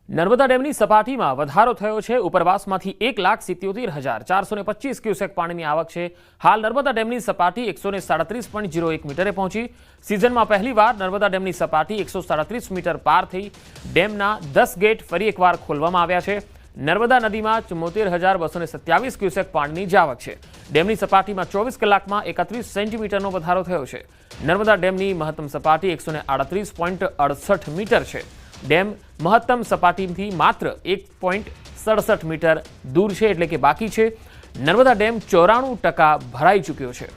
નર્મદા ડેમની સપાટીમાં વધારો થયો છે। ઉપરવાસમાંથી 1,77,425 ક્યુસેક પાણીની આવક છે। હાલ નર્મદા ડેમની સપાટી 137.01 મીટરે પહોંચી। સિઝનમાં પહેલીવાર નર્મદા ડેમની સપાટી 137 મીટર પાર થઈ। ડેમના 10 ગેટ ફરી એકવાર ખોલવામાં આવ્યા છે। નર્મદા નદીમાં 74,227 ક્યુસેક પાણીની જાવક છે। ડેમની સપાટીમાં 24 કલાકમાં 31 સેન્ટીમીટરનો વધારો થયો છે। નર્મદા ડેમની મહત્તમ સપાટી 138.68 મીટર છે। ડેમ મહત્તમ સપાટીથી માત્ર 1.67 મીટર દૂર છે, એટલે કે બાકી છે। નર્મદા ડેમ 94% ભરાઈ ચૂક્યો છે।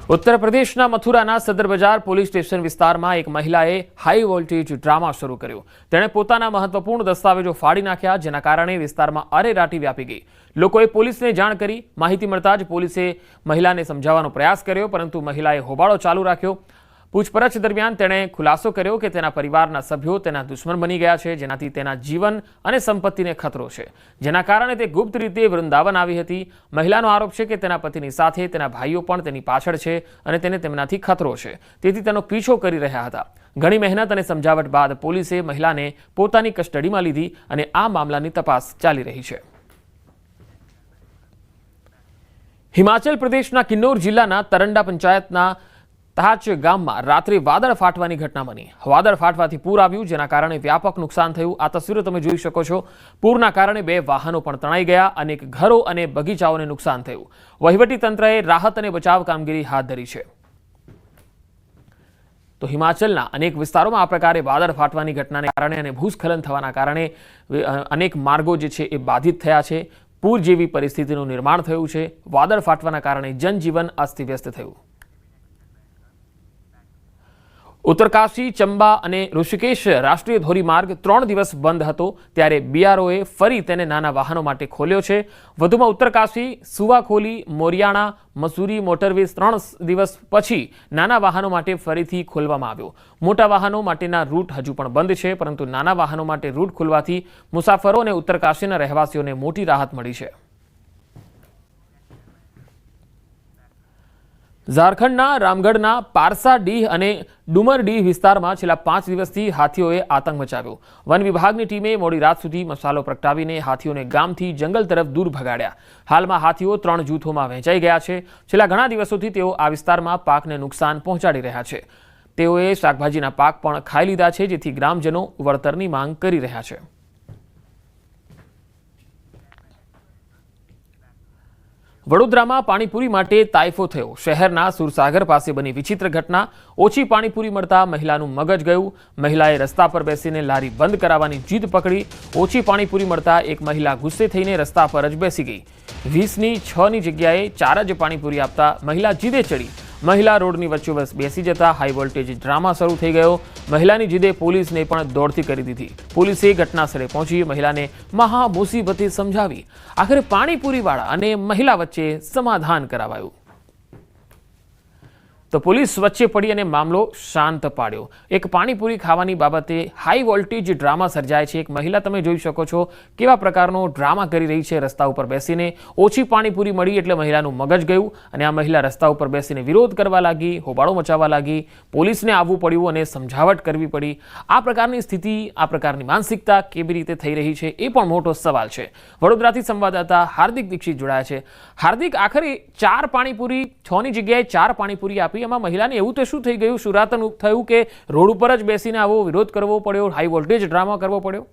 ઉત્તર પ્રદેશના મથુરાના સદર બજાર પોલીસ સ્ટેશન વિસ્તારમાં એક મહિલાએ હાઈ વોલ્ટેજ ડ્રામા શરૂ કર્યો। તેણે પોતાના મહત્વપૂર્ણ દસ્તાવેજો ફાડી નાખ્યા, જેના કારણે વિસ્તારમાં અરેરાટી વ્યાપી ગઈ। લોકોએ પોલીસને જાણ કરી। માહિતી મળતા જ પોલીસે મહિલાને સમજાવવાનો પ્રયાસ કર્યો, પરંતુ મહિલાએ હોબાળો ચાલુ રાખ્યો। પૂછપરછ દરમિયાન તેણે ખુલાસો કર્યો કે તેના પરિવારના સભ્યો તેના દુશ્મન બની ગયા છે, જેનાથી તેના જીવન અને સંપત્તિને ખતરો છે, જેના કારણે તે ગુપ્ત રીતે વૃંદાવન આવી હતી। મહિલાનો આરોપ છે કે તેના પતિની સાથે તેના ભાઈઓ પણ તેની પાછળ છે અને તેને તેમનાથી ખતરો છે, તેથી તેનો પીછો કરી રહ્યા હતા। ઘણી મહેનત અને સમજાવટ બાદ પોલીસે મહિલાને પોતાની કસ્ટડીમાં લીધી અને આ મામલાની તપાસ ચાલી રહી છે। હિમાચલ પ્રદેશના કિન્નૌર જિલ્લાના તરંડા પંચાયતના તાચ ગામમાં રાત્રે વાદળ ફાટવાની ઘટના બની। વાદળ ફાટવાથી પૂર આવ્યું, જેના કારણે વ્યાપક નુકસાન થયું। આ તસવીરો તમે જોઈ શકો છો। પૂરના કારણે 2 વાહનો પણ તણાઈ ગયા। અનેક ઘરો અને બગીચાઓને નુકસાન થયું। વહીવટી તંત્રએ રાહત અને બચાવ કામગીરી હાથ ધરી છે। તો હિમાચલના અનેક વિસ્તારોમાં આ પ્રકારે વાદળ ફાટવાની ઘટનાને કારણે અને ભૂસ્ખલન થવાના કારણે અનેક માર્ગો જે છે એ બાધિત થયા છે। પૂર જેવી પરિસ્થિતિનું નિર્માણ થયું છે। વાદળ ફાટવાના કારણે જનજીવન અસ્તવ્યસ્ત થયું। ઉત્તરકાશી, ચંબા અને ઋષિકેશ રાષ્ટ્રીય ધોરીમાર્ગ 3 દિવસ બંધ હતો, ત્યારે બીઆરઓએ ફરી તેને નાના વાહનો માટે ખોલ્યો છે। વધુમાં ઉત્તરકાશી, સુવાખોલી, મોરિયાણા, મસૂરી મોટરવેઝ 3 દિવસ પછી નાના વાહનો માટે ફરીથી ખોલવામાં આવ્યો। મોટા વાહનો માટેના રૂટ હજુ પણ બંધ છે, પરંતુ નાના વાહનો માટે રૂટ ખુલવાથી મુસાફરો અને ઉત્તરકાશીના રહેવાસીઓને મોટી રાહત મળી છે। ઝારખંડના રામગઢના પારસાડીહ અને ડુમરડીહ વિસ્તારમાં છેલ્લા 5 દિવસથી હાથીઓએ આતંક મચાવ્યો। વન વિભાગની ટીમે મોડી રાત સુધી મસાલો પ્રગટાવીને હાથીઓને ગામથી જંગલ તરફ દૂર ભગાડ્યા। હાલમાં હાથીઓ 3 જૂથોમાં વહેંચાઈ ગયા છે। છેલ્લા ઘણા દિવસોથી તેઓ આ વિસ્તારમાં પાકને નુકસાન પહોંચાડી રહ્યા છે। તેઓએ શાકભાજીના પાક પણ ખાઈ લીધા છે, જેથી ગ્રામજનો વળતરની માંગ કરી રહ્યા છે। વડોદરામાં પાણીપુરી માટે તાઇફો થયો। શહેરના સુરસાગર પાસે બની વિચિત્ર ઘટના। ઓછી પાણીપુરી મળતા મહિલાનું મગજ ગયું। મહિલાએ રસ્તા પર બેસીને લારી બંધ કરાવવાની જીદ પકડી। ઓછી પાણીપુરી મળતા એક મહિલા ગુસ્સે થઈને રસ્તા પર જ બેસી ગઈ। 20ની 6ની જગ્યાએ 4 જ પાણીપુરી આપતા મહિલા જીદે ચડી। મહિલા રોડની વચ્ચોવચ બેસી જતા હાઈ વોલ્ટેજ ડ્રામા શરૂ થઈ ગયો। મહિલાની જીદે પોલીસને પણ દોડતી કરી દીધી। પોલીસે ઘટનાસ્થળે પહોંચી મહિલાને મહા મુસીબતે સમજાવી। આખરે પાણીપુરીવાળા અને મહિલા વચ્ચે સમાધાન કરાવાયું। તો પોલીસ વચ્ચે પડી અને મામલો શાંત પાડ્યો। એક પાણીપુરી ખાવાની બાબતે હાઈ વોલ્ટેજ ડ્રામા સર્જાય છે। એક મહિલા તમે જોઈ શકો છો કેવા પ્રકારનો ડ્રામા કરી રહી છે। રસ્તા ઉપર બેસીને ઓછી પાણીપુરી મળી એટલે મહિલાનું મગજ ગયું અને આ મહિલા રસ્તા ઉપર બેસીને વિરોધ કરવા લાગી, હોબાળો મચાવવા લાગી। પોલીસને આવવું પડ્યું અને સમજાવટ કરવી પડી। આ પ્રકારની સ્થિતિ, આ પ્રકારની માનસિકતા કેવી રીતે થઈ રહી છે એ પણ મોટો સવાલ છે। વડોદરાથી સંવાદદાતા હાર્દિક દીક્ષિત જોડાયા છે। હાર્દિક, આખરે 4 પાણીપુરી 6ની જગ્યાએ 4 પાણીપુરી આપી, એમાં મહિલાને એવું તો શું થઈ ગયું, શુરાતન થયું કે રોડ ઉપર જ બેસીને આવો વિરોધ કરવો પડ્યો, હાઈ વોલ્ટેજ ડ્રામા કરવો પડ્યો?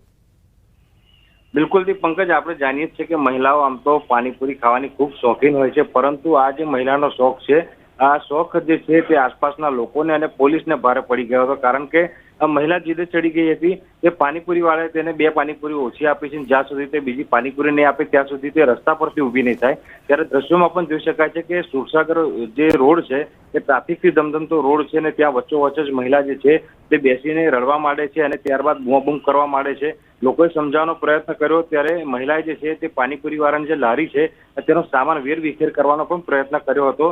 બિલકુલ થી પંકજ, આપણે જાણીએ છીએ કે મહિલાઓ આમ તો પાણીપુરી ખાવાની ખૂબ શોખીન હોય છે, પરંતુ આ જે મહિલાનો શોખ છે, આ શોખ જે છે તે આસપાસના લોકોને અને પોલીસને ભારે પડી ગયો હતો, કારણ કે આ મહિલા જીદે ચડી ગઈ હતી કે પાણીપુરી વાળાએ તેને 2 પાણીપુરી ઓછી આપી છે। જ્યાં સુધી તે બીજી પાણીપુરી નહીં આપે ત્યાં સુધી તે રસ્તા પરથી ઊભી નહીં થાય। ત્યારે દ્રશ્યોમાં પણ જોઈ શકાય છે કે સુરસાગર જે રોડ છે એ ટ્રાફિકથી ધમધમતો રોડ છે, ને ત્યાં વચ્ચોવચ્ચ જ મહિલા જે છે તે બેસીને રડવા માંડે છે અને ત્યારબાદ બૂમાબૂમ કરવા માંડે છે। લોકોએ સમજાવવાનો પ્રયત્ન કર્યો ત્યારે મહિલાએ જે છે તે પાણીપુરી વાળાની જે લારી છે તેનો સામાન વેરવિખેર કરવાનો પણ પ્રયત્ન કર્યો હતો।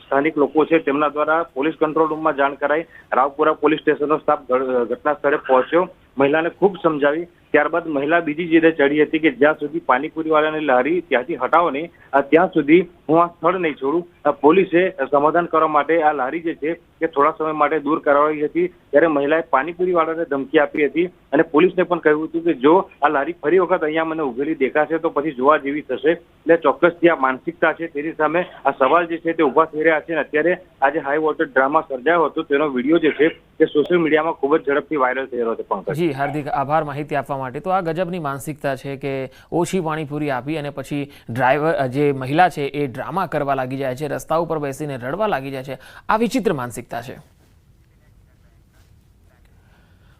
સ્થાનિક લોકો છે તેમના દ્વારા પોલીસ કંટ્રોલ રૂમમાં જાણ કરાઈ। રાવપુરા પોલીસ સ્ટેશનનો સ્ટાફ ઘટના સ્થળે પહોંચ્યો। મહિલાને ખૂબ સમજાવી. ત્યારબાદ મહિલા બીજી જીદે ચડી હતી કે જ્યાં સુધી પાણીપુરી વાળાની લારી ત્યાંથી હટાવો નહીં, ત્યાં સુધી હું આ સ્થળ નહીં છોડું. પોલીસે સમાધાન કરવા માટે આ લારી જે છે એ થોડા સમય માટે દૂર કરાવી હતી. ત્યારે મહિલાએ પાણીપુરી વાળાને ધમકી આપી હતી અને પોલીસને પણ કહ્યું હતું કે જો આ લારી ફરી વખત અહીંયા મને ઉભેલી દેખાશે તો પછી જોવા જેવી થશે. એટલે ચોક્કસથી આ માનસિકતા છે તેની સામે આ સવાલ જે છે તે ઉભા થઈ રહ્યા છે. અને અત્યારે આજે હાઈ વોલ્ટેજ ડ્રામા સર્જાયો હતો તેનો વિડીયો જે છે તે સોશિયલ મીડિયામાં ખૂબ જ ઝડપથી વાયરલ થઈ રહ્યો છે. પંકજ જી, હાર્દિક આભાર માહિતી આપવા માટે. તો આ ગજબની માનસિકતા છે કે ઓછી પાણીપુરી આપી અને પછી ડ્રાઈવર જે મહિલા છે એ ડ્રામા કરવા લાગી જાય છે, રસ્તા ઉપર બેસીને રડવા લાગી જાય છે. આ વિચિત્ર માનસિકતા છે.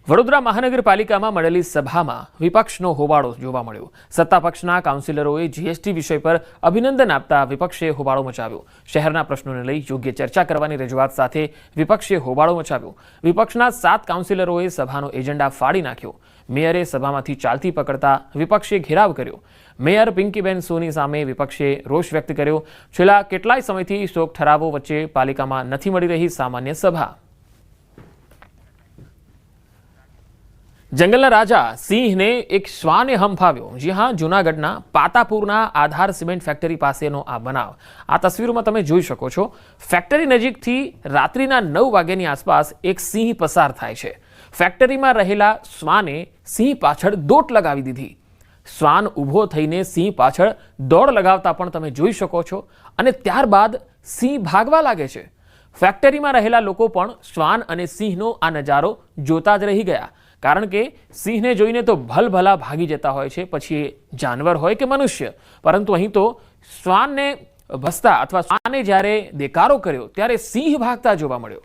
વડોદરા મહાનગરપાલિકામાં મળેલી સભામાં વિપક્ષનો હોબાળો જોવા મળ્યો. સત્તા પક્ષના કાઉન્સિલરોએ જીએસટી વિષય પર અભિનંદન આપતા વિપક્ષે હોબાળો મચાવ્યો. શહેરના પ્રશ્નોને લઈ યોગ્ય ચર્ચા કરવાની રજૂઆત સાથે વિપક્ષે હોબાળો મચાવ્યો. વિપક્ષના 7 કાઉન્સિલરોએ સભાનો એજન્ડા ફાડી નાખ્યો. મેયરે સભામાંથી ચાલતી પકડતા વિપક્ષે ઘેરાવ કર્યો. મેયર પિંકીબેન સોની સામે વિપક્ષે રોષ વ્યક્ત કર્યો. છેલ્લા કેટલાય સમયથી શોક ઠરાવો વચ્ચે પાલિકામાં નથી મળી રહી સામાન્ય સભા. જંગલના રાજા સિંહને એક શ્વાને હંફાવ્યો. જી હા, જૂનાગઢના પાતાપુરના આધાર સિમેન્ટ ફેક્ટરી પાસેનો આ બનાવ. આ તસવીરોમાં તમે જોઈ શકો છો. ફેક્ટરી નજીકથી રાત્રિના 9 વાગ્યાની આસપાસ એક સિંહ પસાર થાય છે. ફેક્ટરીમાં રહેલા શ્વાને સિંહ પાછળ દોટ લગાવી દીધી. શ્વાન ઊભો થઈને સિંહ પાછળ દોડ લગાવતા પણ તમે જોઈ શકો છો અને ત્યારબાદ સિંહ ભાગવા લાગે છે. ફેક્ટરીમાં રહેલા લોકો પણ શ્વાન અને સિંહનો આ નજારો જોતા જ રહી ગયા. કારણ કે સિંહને જોઈને તો ભલભલા ભાગી જતા હોય છે, પછી એ જાનવર હોય કે મનુષ્ય. પરંતુ અહીં તો શ્વાનને ભસતા અથવા શ્વાને જ્યારે દેકારો કર્યો ત્યારે સિંહ ભાગતા જોવા મળ્યો.